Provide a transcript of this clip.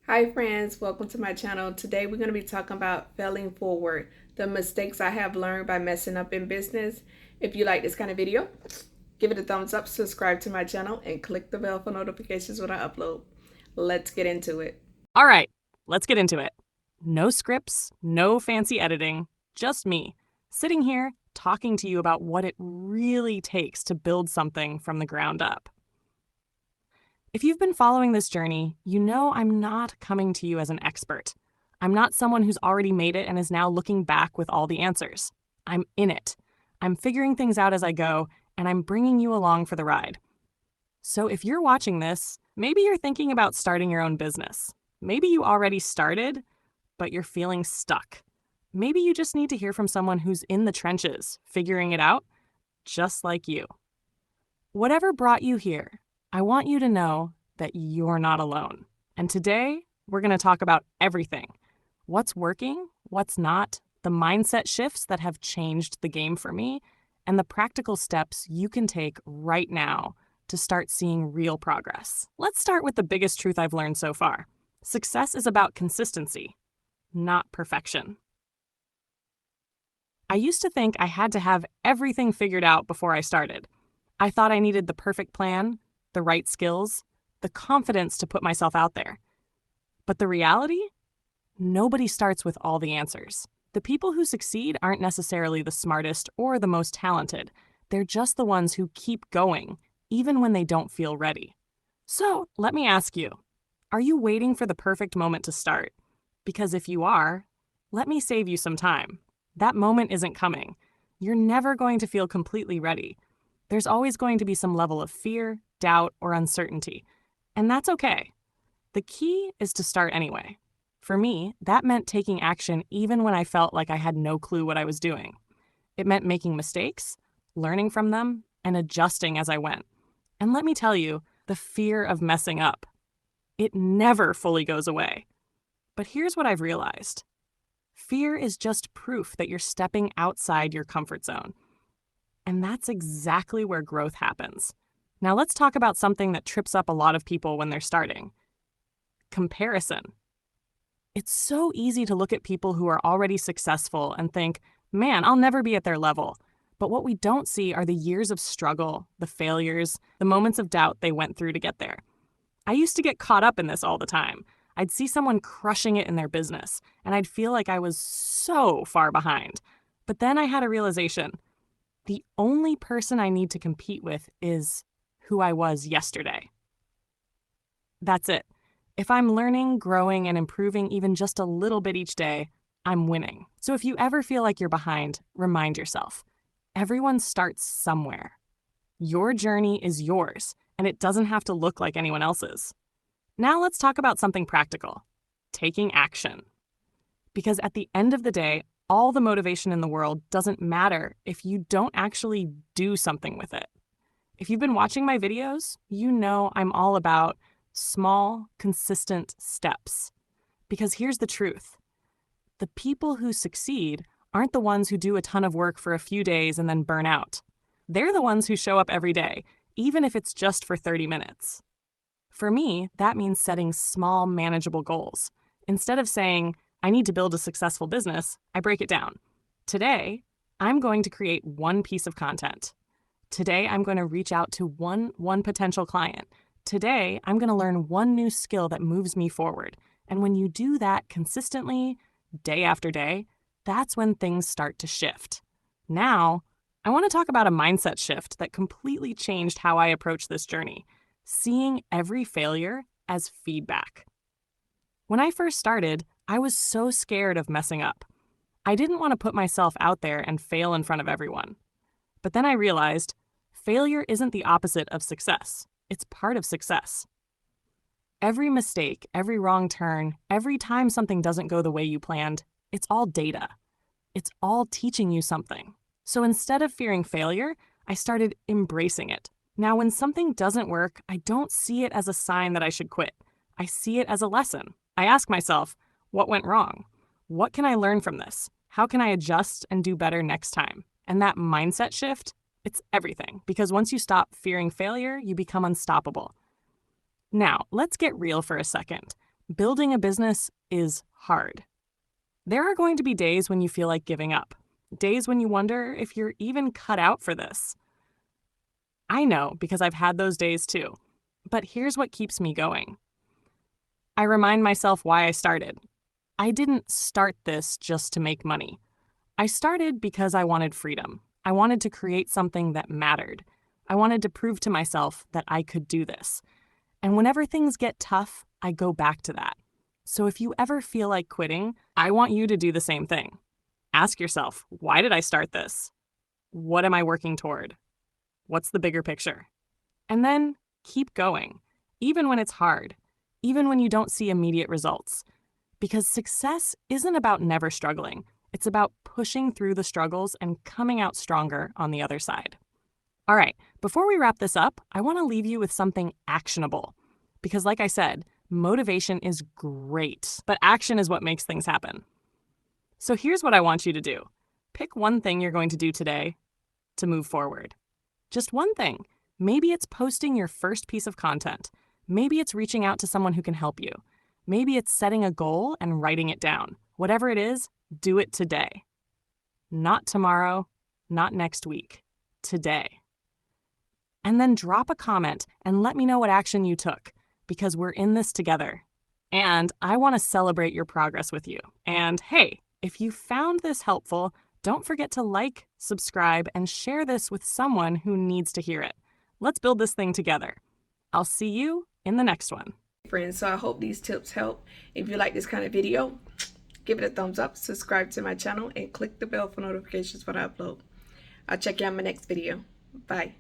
Hi friends, welcome to my channel. Today we're going to be talking about failing forward, the mistakes I have learned by messing up in business. If you like this kind of video, give it a thumbs up, subscribe to my channel, and click the bell for notifications when I upload. Let's get into it. All right, let's get into it. No scripts, no fancy editing, just me, sitting here talking to you about what it really takes to build something from the ground up. If you've been following this journey, you know I'm not coming to you as an expert. I'm not someone who's already made it and is now looking back with all the answers. I'm in it. I'm figuring things out as I go, and I'm bringing you along for the ride. So if you're watching this, maybe you're thinking about starting your own business. Maybe you already started, but you're feeling stuck. Maybe you just need to hear from someone who's in the trenches, figuring it out, just like you. Whatever brought you here, I want you to know that you're not alone. And today, we're going to talk about everything. What's working, what's not, the mindset shifts that have changed the game for me, and the practical steps you can take right now to start seeing real progress. Let's start with the biggest truth I've learned so far. Success is about consistency, not perfection. I used to think I had to have everything figured out before I started. I thought I needed the perfect plan, the right skills, the confidence to put myself out there. But the reality? Nobody starts with all the answers. The people who succeed aren't necessarily the smartest or the most talented. They're just the ones who keep going, even when they don't feel ready. So, let me ask you, are you waiting for the perfect moment to start? Because if you are, let me save you some time. That moment isn't coming. You're never going to feel completely ready. There's always going to be some level of fear, doubt, or uncertainty. And that's okay. The key is to start anyway. For me, that meant taking action even when I felt like I had no clue what I was doing. It meant making mistakes, learning from them, and adjusting as I went. And let me tell you, the fear of messing up. It never fully goes away. But here's what I've realized. Fear is just proof that you're stepping outside your comfort zone. And that's exactly where growth happens. Now let's talk about something that trips up a lot of people when they're starting. Comparison. It's so easy to look at people who are already successful and think, man, I'll never be at their level. But what we don't see are the years of struggle, the failures, the moments of doubt they went through to get there. I used to get caught up in this all the time. I'd see someone crushing it in their business, and I'd feel like I was so far behind. But then I had a realization. The only person I need to compete with is who I was yesterday. That's it. If I'm learning, growing, and improving even just a little bit each day, I'm winning. So if you ever feel like you're behind, remind yourself. Everyone starts somewhere. Your journey is yours, and it doesn't have to look like anyone else's. Now let's talk about something practical. Taking action. Because at the end of the day, all the motivation in the world doesn't matter if you don't actually do something with it. If you've been watching my videos, you know I'm all about small, consistent steps. Because here's the truth. The people who succeed aren't the ones who do a ton of work for a few days and then burn out. They're the ones who show up every day, even if it's just for 30 minutes. For me, that means setting small, manageable goals. Instead of saying, I need to build a successful business, I break it down. Today, I'm going to create one piece of content. Today, I'm going to reach out to one potential client. Today, I'm going to learn one new skill that moves me forward. And when you do that consistently, day after day, that's when things start to shift. Now, I want to talk about a mindset shift that completely changed how I approach this journey. Seeing every failure as feedback. When I first started, I was so scared of messing up. I didn't want to put myself out there and fail in front of everyone. But then I realized failure isn't the opposite of success. It's part of success. Every mistake, every wrong turn, every time something doesn't go the way you planned, it's all data. It's all teaching you something. So instead of fearing failure, I started embracing it. Now, when something doesn't work, I don't see it as a sign that I should quit. I see it as a lesson. I ask myself, what went wrong? What can I learn from this? How can I adjust and do better next time? And that mindset shift, it's everything. Because once you stop fearing failure, you become unstoppable. Now, let's get real for a second. Building a business is hard. There are going to be days when you feel like giving up, days when you wonder if you're even cut out for this. I know because I've had those days too. But here's what keeps me going. I remind myself why I started. I didn't start this just to make money. I started because I wanted freedom. I wanted to create something that mattered. I wanted to prove to myself that I could do this. And whenever things get tough, I go back to that. So if you ever feel like quitting, I want you to do the same thing. Ask yourself, why did I start this? What am I working toward? What's the bigger picture? And then keep going, even when it's hard, even when you don't see immediate results. Because success isn't about never struggling. It's about pushing through the struggles and coming out stronger on the other side. All right, before we wrap this up, I want to leave you with something actionable. Because like I said, motivation is great, but action is what makes things happen. So here's what I want you to do. Pick one thing you're going to do today to move forward. Just one thing. Maybe it's posting your first piece of content. Maybe it's reaching out to someone who can help you. Maybe it's setting a goal and writing it down. Whatever it is, do it today. Not tomorrow, not next week. Today. And then drop a comment and let me know what action you took, because we're in this together. And I want to celebrate your progress with you. And hey, if you found this helpful, don't forget to like, subscribe, and share this with someone who needs to hear it. Let's build this thing together. I'll see you in the next one. Friends, so I hope these tips help. If you like this kind of video, give it a thumbs up, subscribe to my channel, and click the bell for notifications when I upload. I'll check you on my next video. Bye.